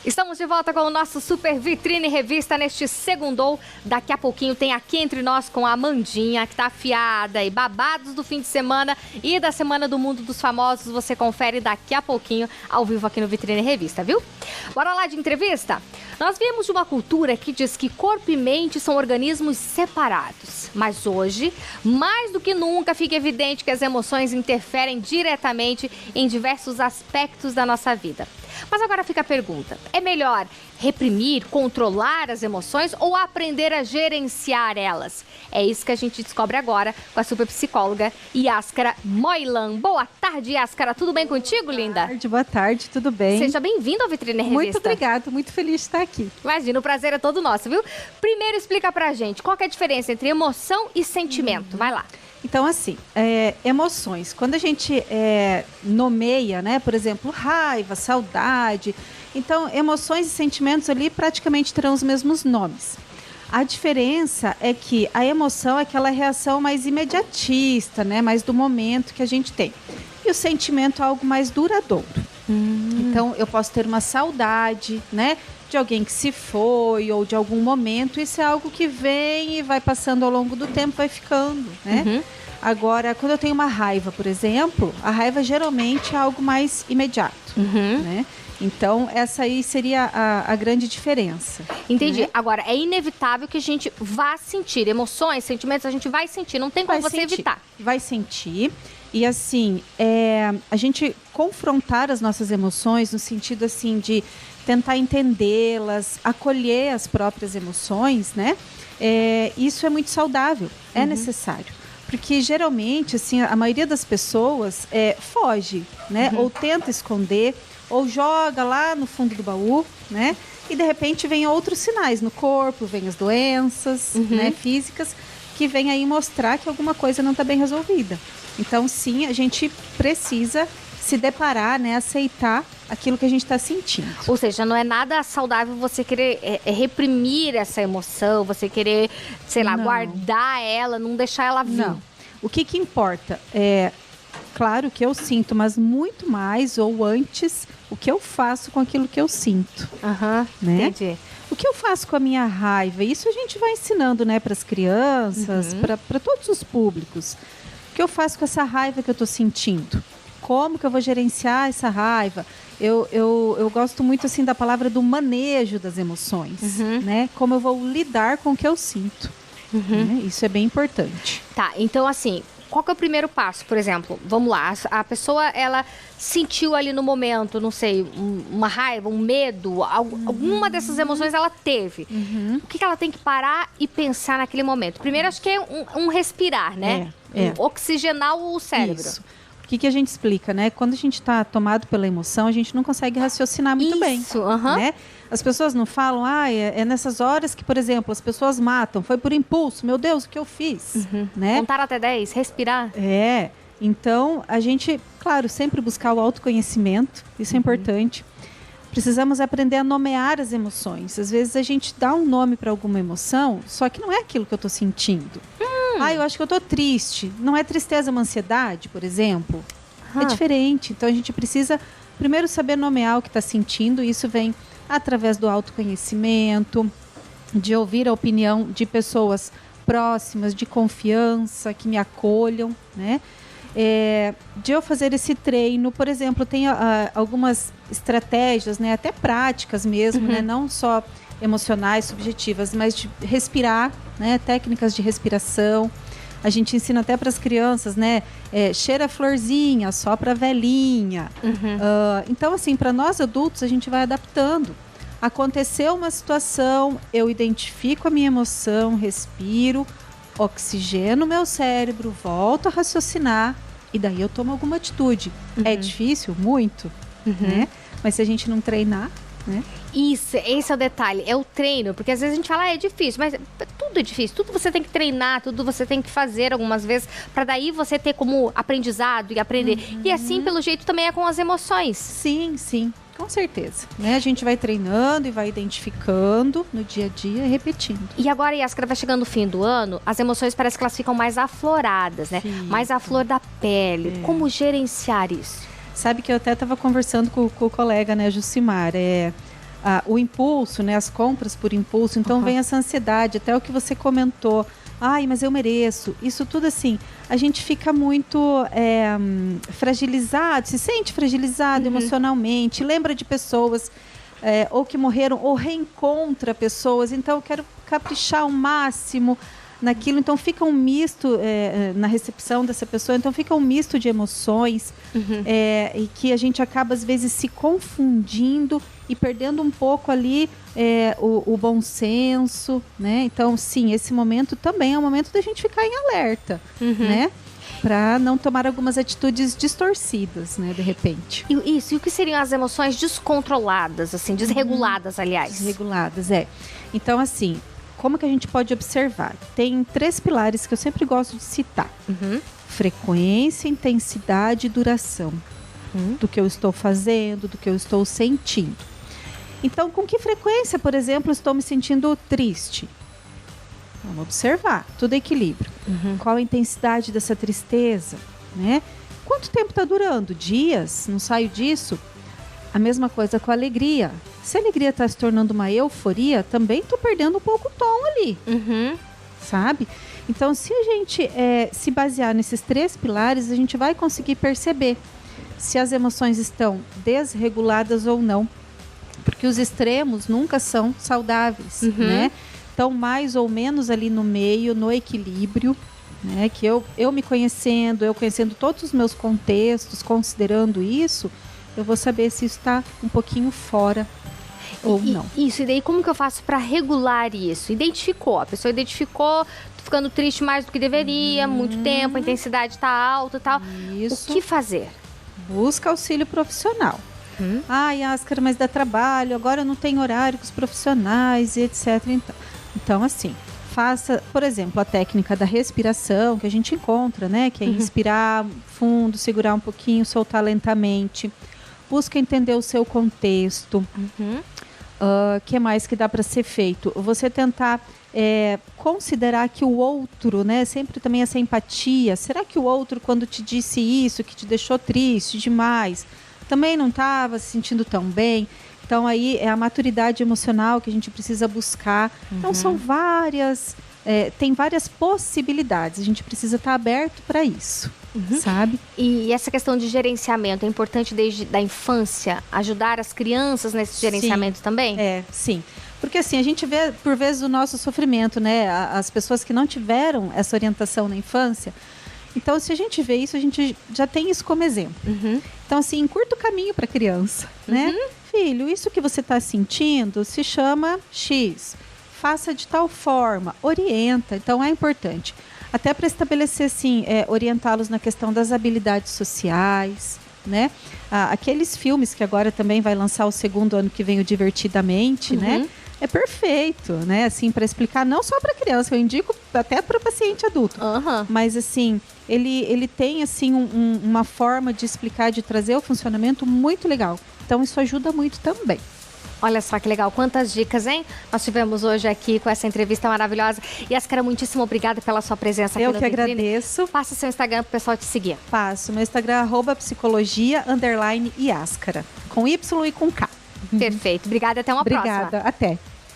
Estamos de volta com o nosso Super Vitrine Revista neste segundou. Daqui a pouquinho tem Aqui Entre Nós com a Amandinha, que tá afiada, e babados do fim de semana e da Semana do Mundo dos Famosos. Você confere daqui a pouquinho, ao vivo aqui no Vitrine Revista, viu? Bora lá de entrevista? Nós viemos de uma cultura que diz que corpo e mente são organismos separados. Mas hoje, mais do que nunca, fica evidente que as emoções interferem diretamente em diversos aspectos da nossa vida. Mas agora fica a pergunta, é melhor reprimir, controlar as emoções ou aprender a gerenciar elas? É isso que a gente descobre agora com a super psicóloga Yaskara Moilan. Boa tarde, Yaskara. Tudo bem contigo, linda? Boa tarde, tudo bem? Seja bem-vindo ao Vitrine Revista. Muito obrigada, muito feliz de estar aqui. Imagina, o prazer é todo nosso, viu? Primeiro explica pra gente, qual que é a diferença entre emoção e sentimento? Vai lá. Então, assim, emoções. Quando a gente nomeia, né, por exemplo, raiva, saudade, então emoções e sentimentos ali praticamente terão os mesmos nomes. A diferença é que a emoção é aquela reação mais imediatista, né, mais do momento que a gente tem. E o sentimento é algo mais duradouro. Então, eu posso ter uma saudade, né, de alguém que se foi ou de algum momento. Isso é algo que vem e vai passando ao longo do tempo, vai ficando, né? Agora, quando eu tenho uma raiva, por exemplo, a raiva geralmente é algo mais imediato, né? Então, essa aí seria a grande diferença. Entendi. Né? Agora, é inevitável que a gente vá sentir emoções, sentimentos, a gente vai sentir, não tem como você evitar. Vai sentir. E assim, a gente confrontar as nossas emoções no sentido assim de tentar entendê-las, acolher as próprias emoções, né? Isso é muito saudável, é necessário. Porque geralmente, assim, a maioria das pessoas foge, né? Ou tenta esconder, ou joga lá no fundo do baú, né? E de repente vem outros sinais no corpo, vem as doenças, né, físicas, que vem aí mostrar que alguma coisa não está bem resolvida. Então, sim, a gente precisa se deparar, né, aceitar aquilo que a gente está sentindo. Ou seja, não é nada saudável você querer reprimir essa emoção, você querer, sei lá, guardar ela, não deixar ela vir. Não. O que importa é, claro, o que eu sinto, mas muito mais, ou antes, o que eu faço com aquilo que eu sinto. Né? Entendi. O que eu faço com a minha raiva? Isso a gente vai ensinando, né, para as crianças, para todos os públicos. O que eu faço com essa raiva que eu estou sentindo? Como que eu vou gerenciar essa raiva? Eu gosto muito assim da palavra do manejo das emoções, né? Como eu vou lidar com o que eu sinto. Né? Isso é bem importante. Tá, então assim, qual que é o primeiro passo? Por exemplo, vamos lá, a pessoa, ela sentiu ali no momento, não sei, uma raiva, um medo, alguma dessas emoções ela teve. O que ela tem que parar e pensar naquele momento? Primeiro, acho que é um respirar, né? Oxigenar o cérebro. Isso. O que a gente explica, né? Quando a gente está tomado pela emoção, a gente não consegue raciocinar muito bem. Isso, né? As pessoas não falam, é nessas horas que, por exemplo, as pessoas matam, foi por impulso, meu Deus, o que eu fiz? Né? Contar até 10, respirar. Então, a gente, claro, sempre buscar o autoconhecimento, isso é importante. Precisamos aprender a nomear as emoções. Às vezes a gente dá um nome para alguma emoção, só que não é aquilo que eu estou sentindo. Eu acho que eu estou triste. Não é tristeza, é uma ansiedade, por exemplo? É diferente. Então, a gente precisa primeiro saber nomear o que está sentindo. Isso vem através do autoconhecimento, de ouvir a opinião de pessoas próximas, de confiança, que me acolham, né? De eu fazer esse treino, por exemplo, tem algumas estratégias, né, até práticas mesmo, né, não só emocionais, subjetivas, mas de respirar, né, técnicas de respiração. A gente ensina até para as crianças, né, cheira a florzinha, sopra a velhinha. Então, assim, para nós adultos, a gente vai adaptando. Aconteceu uma situação, eu identifico a minha emoção, respiro, oxigeno o meu cérebro, volto a raciocinar e daí eu tomo alguma atitude. É difícil? Muito, né? Mas se a gente não treinar, né? Isso, esse é o detalhe, é o treino, porque às vezes a gente fala, é difícil, mas tudo é difícil, tudo você tem que treinar, tudo você tem que fazer algumas vezes, para daí você ter como aprendizado e aprender. E assim, pelo jeito, também é com as emoções. Sim, sim. Com certeza, né? A gente vai treinando e vai identificando no dia a dia e repetindo. E agora, Yaskara, vai chegando o fim do ano, as emoções parece que elas ficam mais afloradas, né? Mais à flor da pele. Como gerenciar isso? Sabe que eu até estava conversando com o colega, né, Jucimar, o impulso, né? As compras por impulso. Então vem essa ansiedade, até o que você comentou. Ai, mas eu mereço. Isso tudo assim, a gente fica muito fragilizado, se sente fragilizado emocionalmente, lembra de pessoas ou que morreram, ou reencontra pessoas. Então eu quero caprichar ao máximo naquilo, então fica um misto na recepção dessa pessoa, então fica um misto de emoções e que a gente acaba às vezes se confundindo e perdendo um pouco ali o bom senso, né? Então sim, esse momento também é um momento da gente ficar em alerta, né? Para não tomar algumas atitudes distorcidas, né, de repente. Isso, e o que seriam as emoções descontroladas, assim, desreguladas, aliás? Desreguladas, Então, assim, como que a gente pode observar? Tem 3 pilares que eu sempre gosto de citar. Frequência, intensidade e duração. Do que eu estou fazendo, do que eu estou sentindo. Então, com que frequência, por exemplo, estou me sentindo triste? Vamos observar, tudo é equilíbrio. Qual a intensidade dessa tristeza, né? Quanto tempo está durando? Dias? Não saio disso? A mesma coisa com a alegria. Se a alegria está se tornando uma euforia, também estou perdendo um pouco o tom ali, sabe? Então, se a gente se basear nesses 3 pilares, a gente vai conseguir perceber se as emoções estão desreguladas ou não. Porque os extremos nunca são saudáveis, né? Então, mais ou menos ali no meio, no equilíbrio, né? Que eu me conhecendo, eu conhecendo todos os meus contextos, considerando isso, eu vou saber se isso está um pouquinho fora ou não. Isso, e daí como que eu faço para regular isso? A pessoa identificou, tô ficando triste mais do que deveria, muito tempo, a intensidade está alta e tal. Isso. O que fazer? Busca auxílio profissional. Ai, Ascar, mas dá trabalho, agora eu não tenho horário com os profissionais e etc. Então, assim, faça, por exemplo, a técnica da respiração que a gente encontra, né? Que é inspirar fundo, segurar um pouquinho, soltar lentamente. Busca entender o seu contexto. Que mais que dá para ser feito? Você tentar considerar que o outro, né? Sempre também essa empatia. Será que o outro, quando te disse isso, que te deixou triste demais, também não estava se sentindo tão bem? Então aí é a maturidade emocional que a gente precisa buscar. Então são várias, tem várias possibilidades. A gente precisa estar aberto para isso, sabe? E essa questão de gerenciamento é importante desde a infância, ajudar as crianças nesse gerenciamento também? Sim. Porque assim, a gente vê por vezes o nosso sofrimento, né? As pessoas que não tiveram essa orientação na infância. Então, se a gente vê isso, a gente já tem isso como exemplo. Então, assim, encurta o caminho para a criança, né? Filho, isso que você está sentindo se chama X. Faça de tal forma, orienta. Então, é importante. Até para estabelecer, assim, orientá-los na questão das habilidades sociais, né? Aqueles filmes que agora também vai lançar o 2º ano que vem, o Divertidamente, né? É perfeito, né? Assim, para explicar não só para criança, eu indico até para o paciente adulto. Mas, assim, ele tem, assim, uma forma de explicar, de trazer o funcionamento muito legal. Então, isso ajuda muito também. Olha só que legal, quantas dicas, hein? Nós tivemos hoje aqui com essa entrevista maravilhosa. E Ascara, muitíssimo obrigada pela sua presença aqui no Vitrine. Eu que agradeço. Passa seu Instagram pro pessoal te seguir. Passo. Meu Instagram é @psicologia_Ascara. Com Y e com K. Perfeito. Obrigada, até uma próxima. Obrigada, até.